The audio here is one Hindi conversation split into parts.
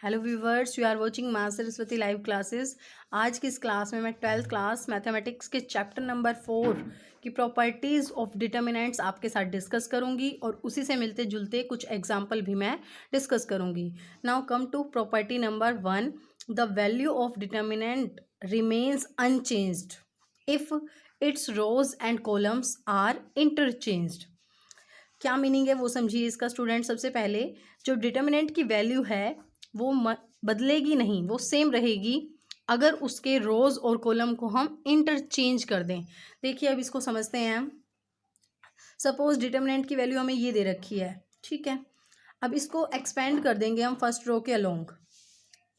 Hello viewers, you are watching Maa Saraswati live classes. आज की इस क्लास में मैं 12th क्लास मैथमेटिक्स के चैप्टर नंबर 4 की प्रॉपर्टीज़ ऑफ डिटर्मिनेंट्स आपके साथ डिस्कस करूंगी और उसी से मिलते जुलते कुछ एग्जाम्पल भी मैं डिस्कस करूंगी। Now come to property number 1। The value of determinant remains unchanged if its rows and columns are interchanged. क्या मीनिंग है वो समझिए इसका स्टूडेंट। सबसे पहले जो डिटर्मिनेंट की वैल्यू है वो बदलेगी नहीं, वो सेम रहेगी अगर उसके रोज और कॉलम को हम इंटरचेंज कर दें। देखिए अब इसको समझते हैं हम। सपोज डिटर्मिनेंट की वैल्यू हमें ये दे रखी है, ठीक है। अब इसको एक्सपेंड कर देंगे हम फर्स्ट रो के अलोंग।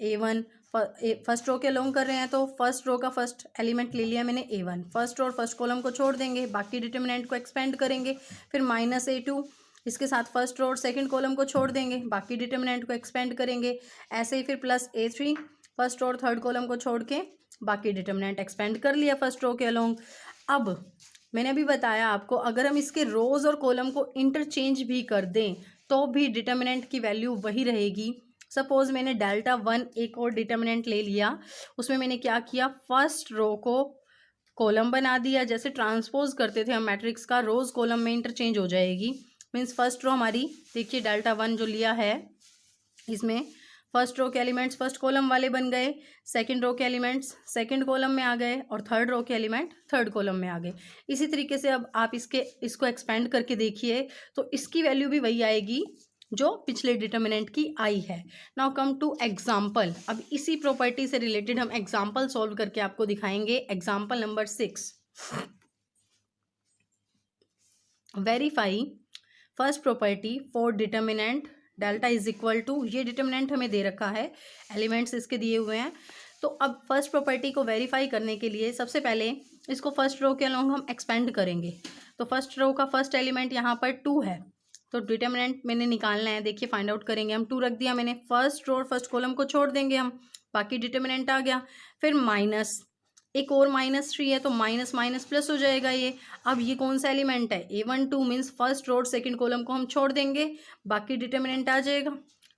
A1 फर्स्ट रो के अलोंग कर रहे हैं तो फर्स्ट रो का फर्स्ट एलिमेंट ले लिया मैंने A1। फर्स्ट रो और फर्स्ट कॉलम को छोड़ देंगे, बाकी डिटर्मिनेंट को एक्सपेंड करेंगे। फिर -A2 इसके साथ फर्स्ट रो और सेकंड कॉलम को छोड़ देंगे, बाकी डिटर्मिनेंट को एक्सपेंड करेंगे। ऐसे ही फिर +A3 फर्स्ट रो और थर्ड कॉलम को छोड़ के बाकी डिटर्मिनेंट एक्सपेंड कर लिया फर्स्ट रो के अलोंग। अब मैंने अभी बताया आपको, अगर हम इसके रोज और कॉलम को इंटरचेंज भी कर दें तो भी डिटर्मिनेंट की वैल्यू वही रहेगी। सपोज मैंने डेल्टा 1 एक और डिटर्मिनेंट ले लिया, उसमें मैंने क्या किया, फर्स्ट रो को कॉलम बना दिया। जैसे ट्रांसपोज करते थे हम मैट्रिक्स का, रोज कॉलम में इंटरचेंज हो जाएगी। मीन्स फर्स्ट रो हमारी, देखिए डेल्टा 1 जो लिया है इसमें फर्स्ट रो के एलिमेंट्स फर्स्ट कॉलम वाले बन गए, सेकंड रो के एलिमेंट्स सेकंड कॉलम में आ गए और थर्ड रो के एलिमेंट थर्ड कॉलम में आ गए। इसी तरीके से अब आप इसको एक्सपेंड करके देखिए तो इसकी वैल्यू भी वही आएगी जो पिछले डिटर्मिनेंट की आई है। Now come to example. अब इसी प्रॉपर्टी से रिलेटेड हम एग्जाम्पल सॉल्व करके आपको दिखाएंगे। Example number 6, verify first property for determinant delta is equal to, ये डिटर्मिनेंट हमें दे रखा है, एलिमेंट्स इसके दिए हुए हैं। तो अब फर्स्ट प्रॉपर्टी को वेरीफाई करने के लिए सबसे पहले इसको फर्स्ट रो के अलोंग हम एक्सपेंड करेंगे। तो फर्स्ट रो का फर्स्ट एलिमेंट यहाँ पर 2 है, तो डिटर्मिनेंट मैंने निकालना है। देखिए फाइंड आउट करेंगे हम, 2 रख दिया मैंने, फर्स्ट रो और फर्स्ट कॉलम को छोड़ देंगे हम, बाकी डिटर्मिनेंट आ गया। फिर माइनस, एक और -3 है तो माइनस माइनस प्लस हो जाएगा ये। अब ये कौन सा एलिमेंट है, A12 मीन्स फर्स्ट रो और सेकंड कॉलम को हम छोड़ देंगे, बाकी डिटर्मिनेंट आ जाएगा।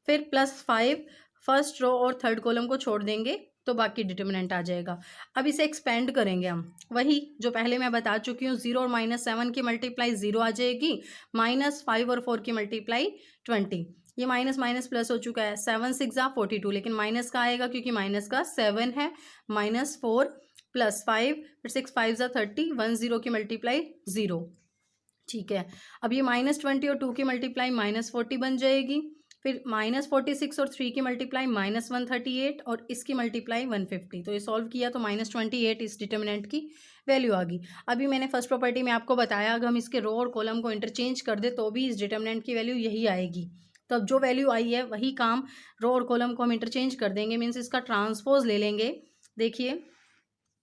फिर +5 फर्स्ट रो और थर्ड कॉलम को छोड़ देंगे तो बाकी डिटर्मिनेंट आ जाएगा। अब इसे एक्सपेंड करेंगे हम, वही जो पहले मैं बता चुकी हूँ, 0 और -7 की मल्टीप्लाई 0 आ जाएगी, -5 और 4 की मल्टीप्लाई 20। ये माइनस माइनस प्लस हो चुका है, 7 6 42, लेकिन माइनस का आएगा क्योंकि माइनस का 7 है, -4 +5 फिर 6 5 30, 1 0 की मल्टीप्लाई 0, ठीक है। अब ये -20 और 2 की मल्टीप्लाई -40 बन जाएगी। फिर -46 और 3 की मल्टीप्लाई -138 और इसकी मल्टीप्लाई 150। तो ये सॉल्व किया तो -28 इस डिटर्मिनेंट की वैल्यू आ गई। अभी मैंने फर्स्ट प्रॉपर्टी में आपको बताया, अगर हम इसके रो और कॉलम को इंटरचेंज कर दे तो भी इस डिटर्मिनेंट की वैल्यू यही आएगी। तो अब जो वैल्यू आई है वही काम, रो और कॉलम को हम इंटरचेंज कर देंगे, मीन्स इसका ट्रांसपोज ले लेंगे। देखिए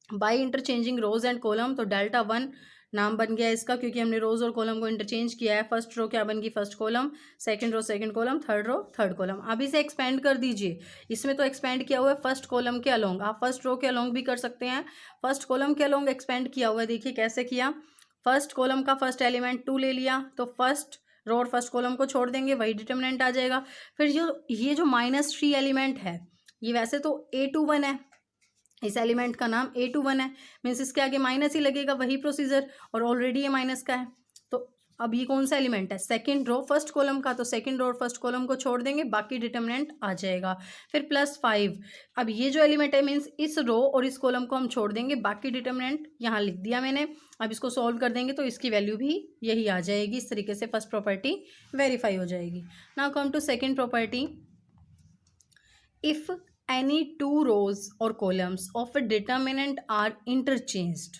by interchanging rows and column, तो डेल्टा 1 नाम बन गया इसका क्योंकि हमने रोज और कॉलम को इंटरचेंज किया है। फर्स्ट रो क्या बन गई, first column, second row second column, third row third column. अब इसे एक्सपेंड कर दीजिए, इसमें तो एक्सपेंड किया हुआ है फर्स्ट कॉलम के अलोंग, आप फर्स्ट रो के अलोंग भी कर सकते हैं। फर्स्ट कॉलम के अलोंग एक्सपेंड किया हुआ है, देखिए कैसे किया। फर्स्ट कॉलम का फर्स्ट एलिमेंट 2 ले लिया तो फर्स्ट रो और फर्स्ट कॉलम को छोड़ देंगे, वही डिटर्मिनेंट आ जाएगा। फिर ये जो -3 एलिमेंट है, ये वैसे तो A21 है, इस एलिमेंट का नाम A21 है, मीन्स इसके आगे माइनस ही लगेगा, वही प्रोसीजर, और ऑलरेडी ये माइनस का है। तो अब ये कौन सा एलिमेंट है, सेकंड रो फर्स्ट कॉलम का, तो सेकंड रो और फर्स्ट कॉलम को छोड़ देंगे, बाकी डिटर्मिनेंट आ जाएगा। फिर +5, अब ये जो एलिमेंट है मीन्स इस रो और इस कॉलम को हम छोड़ देंगे, बाकी डिटर्मिनेंट यहाँ लिख दिया मैंने। अब इसको सॉल्व कर देंगे तो इसकी वैल्यू भी यही आ जाएगी। इस तरीके से फर्स्ट प्रॉपर्टी वेरीफाई हो जाएगी। Now come to second property. If any two rows or columns of a determinant are interchanged,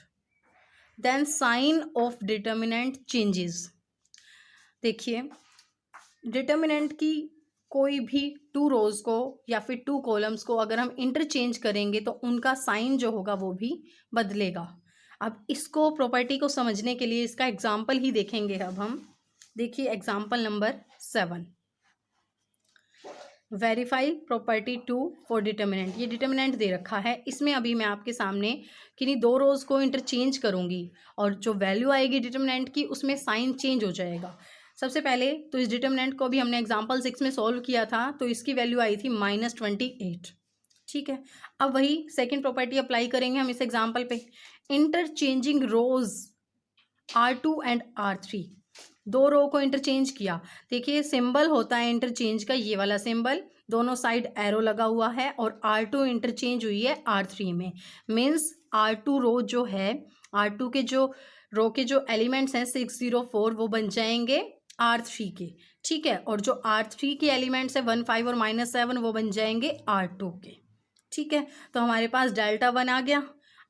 then sign of determinant changes। देखिए डिटर्मिनेंट की कोई भी 2 रोज को या फिर 2 कॉलम्स को अगर हम इंटरचेंज करेंगे तो उनका साइन जो होगा वो भी बदलेगा। अब इसको प्रॉपर्टी को समझने के लिए इसका एग्जाम्पल ही देखेंगे अब हम। देखिए example number 7, verify property 2 for determinant. ये डिटर्मिनेंट दे रखा है, इसमें अभी मैं आपके सामने किन्हीं 2 रोज को इंटरचेंज करूंगी और जो वैल्यू आएगी डिटर्मिनेंट की उसमें साइन चेंज हो जाएगा। सबसे पहले तो इस डिटर्मिनेंट को भी हमने एग्जाम्पल 6 में सॉल्व किया था, तो इसकी वैल्यू आई थी -28। ठीक है, अब वही सेकेंड प्रॉपर्टी अप्लाई करेंगे हम इस एग्जाम्पल पे। Interchanging rose R2 and R3, दो रो को इंटरचेंज किया। देखिए सिंबल होता है इंटरचेंज का ये वाला सिंबल, दोनों साइड एरो लगा हुआ है, और R2 इंटरचेंज हुई है R3 में। मीन्स R2 रो जो है, R2 के जो रो के जो एलिमेंट्स हैं 604 वो बन जाएंगे R3 के। ठीक है, और जो R3 के एलिमेंट्स है 15 और -7 वो बन जाएंगे R2 के। ठीक है, तो हमारे पास डेल्टा 1 आ गया।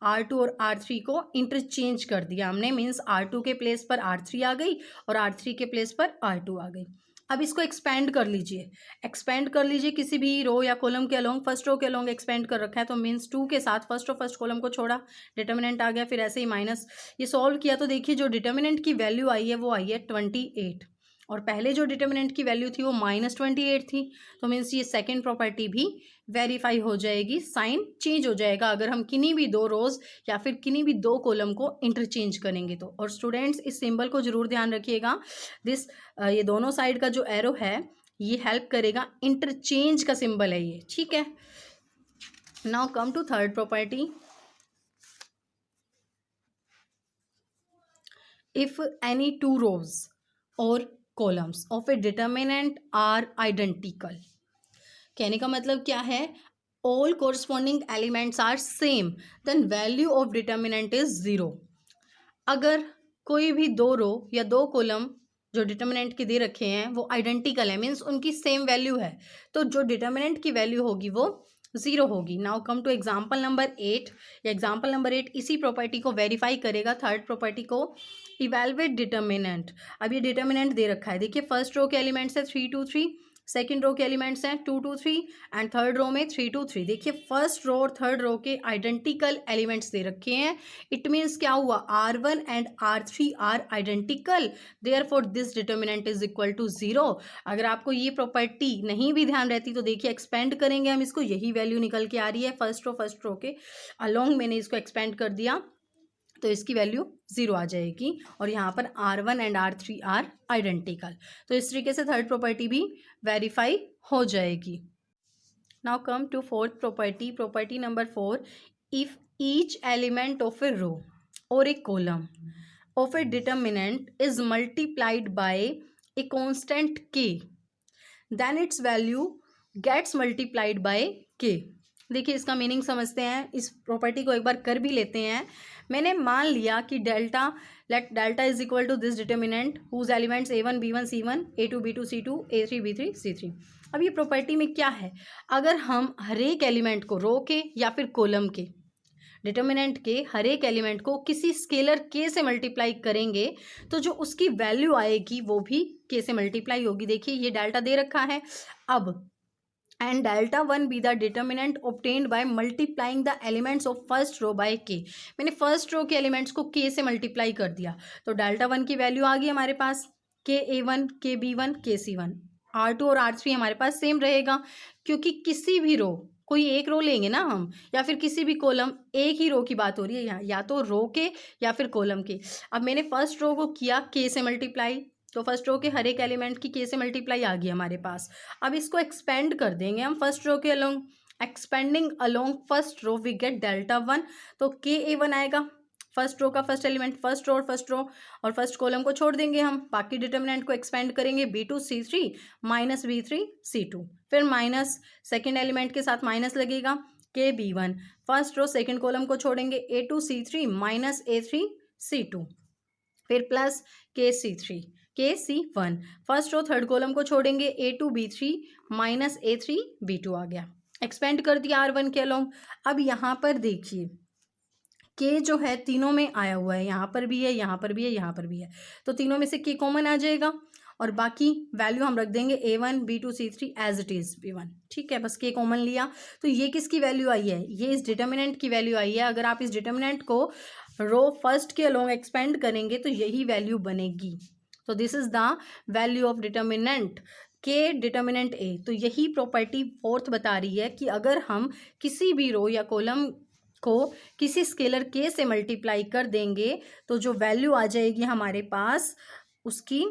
R2 और R3 को इंटरचेंज कर दिया हमने, मीन्स R2 के प्लेस पर R3 आ गई और R3 के प्लेस पर R2 आ गई। अब इसको एक्सपेंड कर लीजिए, एक्सपेंड कर लीजिए किसी भी रो या कॉलम के अलोंग। फर्स्ट रो के अलोंग एक्सपेंड कर रखा है, तो मीन्स 2 के साथ फर्स्ट रो फर्स्ट कॉलम को छोड़ा, डिटर्मिनेंट आ गया। फिर ऐसे ही माइनस, ये सॉल्व किया तो देखिए जो डिटर्मिनेंट की वैल्यू आई है वो आई है 28, और पहले जो डिटर्मिनेंट की वैल्यू थी वो -28 थी। तो मीन्स ये सेकेंड प्रॉपर्टी भी वेरीफाई हो जाएगी, साइन चेंज हो जाएगा अगर हम किन्हीं भी दो रोज या फिर किन्हीं भी दो कॉलम को इंटरचेंज करेंगे तो। और स्टूडेंट्स इस सिंबल को जरूर ध्यान रखिएगा, दिस ये दोनों साइड का जो एरो है ये हेल्प करेगा, इंटरचेंज का सिंबल है ये। ठीक है, now come to third property. If any two rows or columns of a determinant are identical, कहने का मतलब क्या है, all corresponding elements are same, then value of determinant is 0। अगर कोई भी दो रो या दो कॉलम जो डिटर्मिनेंट के दे रखे हैं वो आइडेंटिकल है, मीन्स उनकी सेम वैल्यू है, तो जो डिटर्मिनेंट की वैल्यू होगी वो 0 होगी। Now come to example number 8। या एग्जाम्पल नंबर 8 इसी प्रॉपर्टी को वेरीफाई करेगा, थर्ड प्रॉपर्टी को। इवेलुएट डिटर्मिनेंट, अब ये डिटर्मिनेंट दे रखा है, देखिए फर्स्ट रो के एलिमेंट्स है 3 2 3, सेकेंड रो के एलिमेंट्स हैं 2 2 3 एंड थर्ड रो में 3 2 3। देखिए फर्स्ट रो और थर्ड रो के आइडेंटिकल एलिमेंट्स दे रखे हैं। इट मीन्स क्या हुआ, R1 and R3 are identical, therefore this determinant is equal to 0। अगर आपको ये प्रॉपर्टी नहीं भी ध्यान रहती तो देखिए एक्सपेंड करेंगे हम इसको, यही वैल्यू निकल के आ रही है फर्स्ट रो के अलोंग, मैंने इसको एक्सपेंड कर दिया तो इसकी वैल्यू 0 आ जाएगी, और यहाँ पर R1 and R3 are identical. तो इस तरीके से थर्ड प्रॉपर्टी भी वेरीफाई हो जाएगी। Now come to fourth property, property number 4। If each element of a row or a column of a determinant is multiplied by a constant k, then its value gets multiplied by k। देखिए इसका मीनिंग समझते हैं, इस प्रॉपर्टी को एक बार कर भी लेते हैं। मैंने मान लिया कि delta, let delta is equal to this determinant whose elements a1 b1 c1 a2 b2 c2 a3 b3 c3। अब ये प्रॉपर्टी में क्या है, अगर हम हर एक एलिमेंट को, रो के या फिर कॉलम के, डिटर्मिनेंट के हर एक एलिमेंट को किसी स्केलर k से मल्टीप्लाई करेंगे तो जो उसकी वैल्यू आएगी वो भी k से मल्टीप्लाई होगी। देखिए ये डेल्टा दे रखा है, अब and delta 1 be the determinant obtained by multiplying the elements of first row by k। मैंने फर्स्ट रो के एलिमेंट्स को k से मल्टीप्लाई कर दिया, तो डेल्टा 1 की वैल्यू आ गई हमारे पास, k a1 k b1 k c1। R2 और R3 हमारे पास सेम रहेगा, क्योंकि किसी भी रो, कोई एक रो लेंगे ना हम, या फिर किसी भी कॉलम, एक ही रो की बात हो रही है यहाँ, या तो रो के या फिर कॉलम के। अब मैंने फर्स्ट रो को किया k से मल्टीप्लाई, तो फर्स्ट रो के हर एक एलिमेंट की k से मल्टीप्लाई आ गई हमारे पास। अब इसको एक्सपेंड कर देंगे हम फर्स्ट रो के along, expanding along first row we get delta 1, तो k a1 आएगा, फर्स्ट रो का फर्स्ट एलिमेंट, फर्स्ट रो और फर्स्ट कॉलम को छोड़ देंगे हम, बाकी डिटर्मिनेंट को एक्सपेंड करेंगे b2 c3 minus b3 c2, फिर माइनस सेकेंड एलिमेंट के साथ माइनस लगेगा k b1, first row second column को छोड़ेंगे a2 c3 minus a3 c2, फिर plus k c1, first row third column को छोड़ेंगे a2 b3 minus a3 b2 आ गया, एक्सपेंड कर दिया R1 के अलोंग। अब यहाँ पर देखिए k जो है तीनों में आया हुआ है, यहाँ पर भी है, यहाँ पर भी है, यहाँ पर भी है, तो तीनों में से k कॉमन आ जाएगा और बाकी वैल्यू हम रख देंगे a1 b2 c3 as it is b1। ठीक है, बस k कॉमन लिया, तो ये किसकी वैल्यू आई है, ये इस डिटर्मिनेंट की वैल्यू आई है। अगर आप इस डिटर्मिनेंट को रो फर्स्ट के अलोंग एक्सपेंड करेंगे तो यही वैल्यू बनेगी, तो this is the value of determinant के डिटर्मिनेंट ए। तो यही प्रॉपर्टी फोर्थ बता रही है कि अगर हम किसी भी रो या कॉलम को किसी स्केलर k से मल्टीप्लाई कर देंगे तो जो वैल्यू आ जाएगी हमारे पास उसकी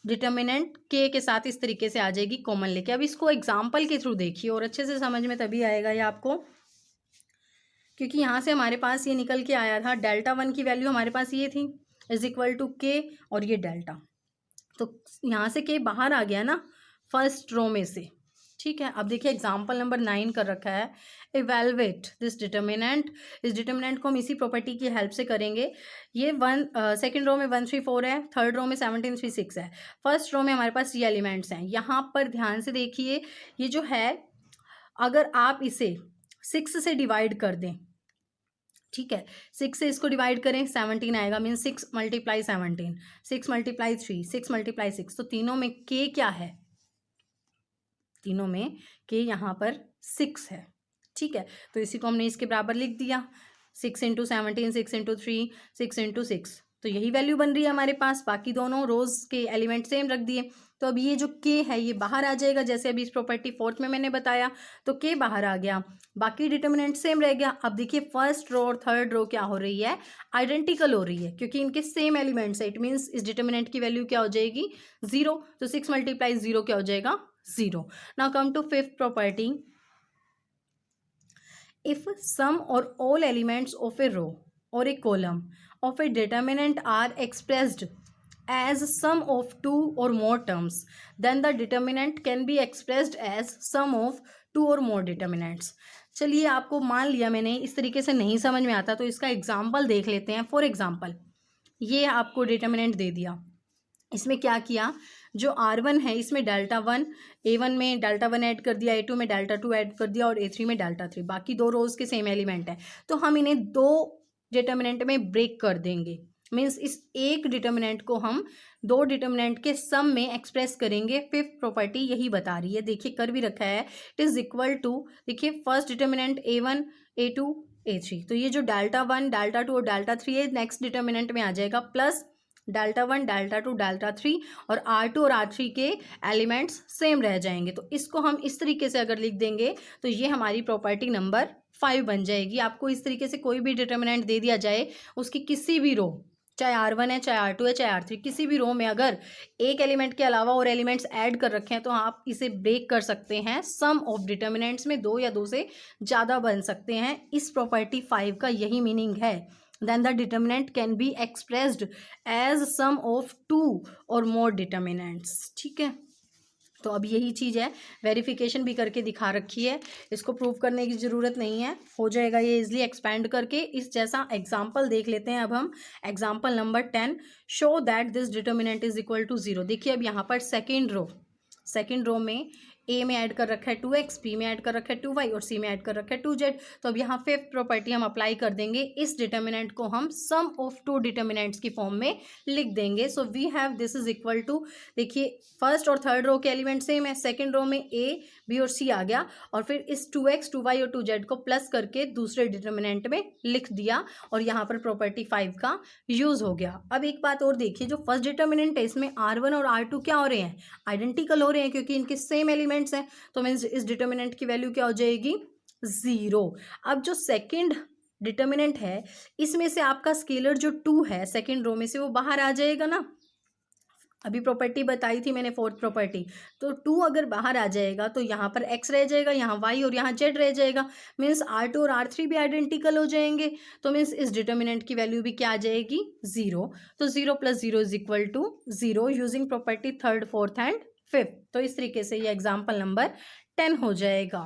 डिटर्मिनेंट के साथ इस तरीके से आ जाएगी कॉमन लेके। अब इसको एग्जाम्पल के थ्रू देखिए और अच्छे से समझ में तभी आएगा ये आपको, क्योंकि यहाँ से हमारे पास ये निकल के आया था डेल्टा वन की वैल्यू हमारे पास ये थी इज इक्वल टू के और ये डेल्टा, तो यहाँ से के बाहर आ गया ना फर्स्ट रो में से। ठीक है, अब देखिए एग्जाम्पल नंबर 9 कर रखा है, इवेलुएट दिस डिटर्मिनेंट। इस डिटर्मिनेंट को हम इसी प्रॉपर्टी की हेल्प से करेंगे। ये सेकंड रो में 1 3 4 है, थर्ड रो में 17 3 6 है, फर्स्ट रो में हमारे पास ये एलिमेंट्स हैं। यहाँ पर ध्यान से देखिए, ये जो है अगर आप इसे 6 से डिवाइड कर दें, ठीक है, 6 से इसको डिवाइड करें 17 आएगा, मीन 6 मल्टीप्लाई 17, 6 मल्टीप्लाई 3, 6 मल्टीप्लाई 6, तो तीनों में के क्या है, तीनों में के यहाँ पर 6 है। ठीक है, तो इसी को हमने इसके बराबर लिख दिया, 6 इंटू 17, 6 इंटू 3, 6 इंटू 6, तो यही वैल्यू बन रही है हमारे पास। बाकी दोनों रोज के एलिमेंट सेम रख दिए, तो अब ये जो के है ये बाहर आ जाएगा, जैसे अभी इस प्रॉपर्टी फोर्थ में मैंने बताया, तो के बाहर आ गया, बाकी डिटर्मिनेंट सेम रह गया। अब देखिए फर्स्ट रो और थर्ड रो क्या हो रही है, आइडेंटिकल हो रही है, क्योंकि इनके सेम एलिमेंट्स है। इट मीन्स इस डिटर्मिनेंट की वैल्यू क्या हो जाएगी, 0, तो 6 मल्टीप्लाई 0 क्या हो जाएगा, 0। Now come to fifth property, if sum or all elements of a row or a column of a determinant are expressed as sum of two or more terms, then the determinant can be expressed as sum of two or more determinants। चलिए, आपको मान लिया मैंने इस तरीके से नहीं समझ में आता, तो इसका एग्जाम्पल देख लेते हैं। फॉर एग्जाम्पल, ये आपको डिटर्मिनेंट दे दिया, इसमें क्या किया, जो R1 है इसमें डेल्टा वन, A1 में डेल्टा वन ऐड कर दिया, A2 में डेल्टा टू ऐड कर दिया और A3 में डेल्टा थ्री, बाकी दो रोज के सेम एलिमेंट है, तो हम इन्हें दो डिटर्मिनेंट में ब्रेक कर देंगे। मीन्स इस एक डिटर्मिनेंट को हम दो डिटर्मिनेंट के सम में एक्सप्रेस करेंगे। फिफ्थ प्रॉपर्टी यही बता रही है, देखिए कर भी रखा है, इट इज इक्वल टू, देखिए first determinant A1 A2 A3, तो ये जो डेल्टा वन डेल्टा टू और डेल्टा थ्री है नेक्स्ट डिटर्मिनेंट में आ जाएगा, plus delta one delta two delta three, और R2 और R3 के एलिमेंट्स सेम रह जाएंगे। तो इसको हम इस तरीके से अगर लिख देंगे तो ये हमारी प्रॉपर्टी नंबर 5 बन जाएगी। आपको इस तरीके से कोई भी डिटर्मिनेंट दे दिया जाए, उसकी किसी भी रो, चाहे R1 है, चाहे R2 है, चाहे R3, किसी भी रो में अगर एक एलिमेंट के अलावा और एलिमेंट्स ऐड कर रखे हैं, तो आप इसे ब्रेक कर सकते हैं। सम ऑफ डिटर्मिनेंट्स में दो या दो से ज़्यादा बन सकते हैं। इस प्रॉपर्टी 5 का यही मीनिंग है। then the determinant can be expressed as sum of two or more determinants। ठीक है, तो अब यही चीज़ है, वेरिफिकेशन भी करके दिखा रखी है, इसको प्रूव करने की ज़रूरत नहीं है, हो जाएगा ये इजली एक्सपेंड करके। इस जैसा एग्जाम्पल देख लेते हैं अब हम, example number 10, show that this determinant is equal to 0। देखिए अब यहाँ पर सेकेंड रो में ए में ऐड कर रखा है 2x, बी में ऐड कर रखा है 2y और सी में ऐड कर रखा है 2z। तो अब यहाँ फिफ्थ प्रॉपर्टी हम अप्लाई कर देंगे, इस डिटर्मिनेंट को हम सम ऑफ टू डिटर्मिनेंट्स की फॉर्म में लिख देंगे। So we have this is equal to, देखिए फर्स्ट और थर्ड रो के एलिमेंट सेम है, सेकेंड रो में ए बी और सी आ गया, और फिर इस 2x 2y और 2z को प्लस करके दूसरे डिटर्मिनेंट में लिख दिया, और यहाँ पर प्रॉपर्टी 5 का यूज हो गया। अब एक बात और देखिए, जो फर्स्ट डिटर्मिनेंट है इसमें R1 और R2 क्या हो रहे हैं, आइडेंटिकल हो रहे हैं, क्योंकि इनके सेम एलिमेंट्स हैं, तो मीन्स इस डिटर्मिनेंट की वैल्यू क्या हो जाएगी, 0। अब जो सेकेंड डिटर्मिनेंट है इसमें से आपका स्केलर जो 2 है सेकेंड रो में से, वो बाहर आ जाएगा ना। अभी प्रॉपर्टी बताई थी मैंने फोर्थ प्रॉपर्टी, तो 2 अगर बाहर आ जाएगा तो यहाँ पर x रह जाएगा, यहाँ y और यहाँ z रह जाएगा, मीन्स R2 और R3 भी आइडेंटिकल हो जाएंगे, तो मीन्स इस डिटर्मिनेंट की वैल्यू भी क्या आ जाएगी, 0। तो 0 + 0 is equal to 0 using property third fourth and fifth. तो इस तरीके से ये एग्जाम्पल नंबर 10 हो जाएगा।